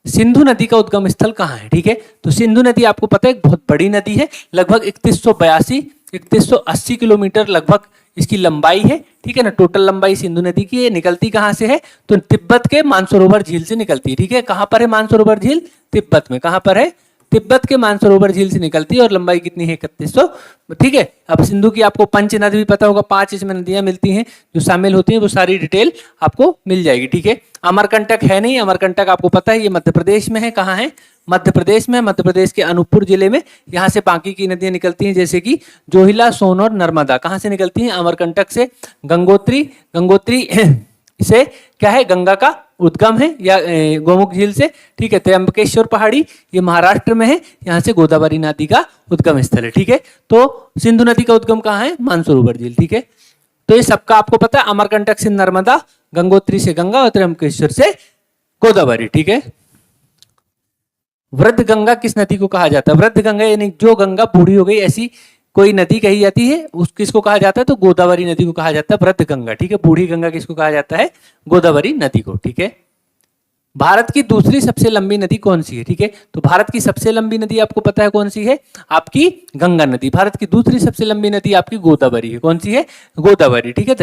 सिंधु नदी का उद्गम स्थल कहाँ है, ठीक है। तो सिंधु नदी आपको पता है एक बहुत बड़ी नदी है, लगभग 3180 किलोमीटर लगभग इसकी लंबाई है, ठीक है ना। टोटल लंबाई सिंधु नदी की है। निकलती कहाँ से है, तो तिब्बत के मानसरोवर झील से निकलती है, ठीक है। कहाँ पर है मानसरोवर झील, तिब्बत में। कहाँ पर है, तिब्बत के मानसरोवर झील से निकलती है और लंबाई कितनी है, 3100, ठीक है। अब सिंधु की आपको पंच नदी भी पता होगा, 5 इसमें नदियां मिलती हैं जो शामिल होती हैं, वो सारी डिटेल आपको मिल जाएगी, ठीक है। अमरकंटक है नहीं, अमरकंटक आपको पता है ये मध्य प्रदेश में है। कहाँ है, मध्य प्रदेश में, मध्य प्रदेश के अनूपपुर जिले में। यहाँ से बाकी की नदियां निकलती हैं जैसे कि जोहिला, सोन और नर्मदा। कहाँ से निकलती हैं, अमरकंटक से। गंगोत्री, गंगोत्री से क्या है, गंगा का उद्गम है, या गोमुख झील से, ठीक है। त्र्यंबकेश्वर पहाड़ी ये महाराष्ट्र में है, यहाँ से गोदावरी नदी का उद्गम स्थल है, ठीक है। तो सिंधु नदी का उद्गम कहाँ है, मानसरोवर झील, ठीक है। तो ये सबका आपको पता है, अमरकंटक से नर्मदा, गंगोत्री से गंगा और त्र्यंबकेश्वर से गोदावरी, ठीक है। वृद्ध गंगा किस नदी को कहा जाता है, वृद्ध गंगा यानी जो गंगा बूढ़ी हो गई ऐसी कोई नदी कही जाती है, उस किसको कहा जाता है, तो गोदावरी नदी को कहा जाता है वृद्ध गंगा, ठीक है। बूढ़ी गंगा किसको कहा जाता है, गोदावरी नदी को, ठीक है। भारत की दूसरी सबसे लंबी नदी कौन सी है, ठीक है। तो भारत की सबसे लंबी नदी आपको पता है कौन सी है, आपकी गंगा नदी। भारत की दूसरी सबसे लंबी नदी आपकी गोदावरी है, कौन सी है, गोदावरी, ठीक है।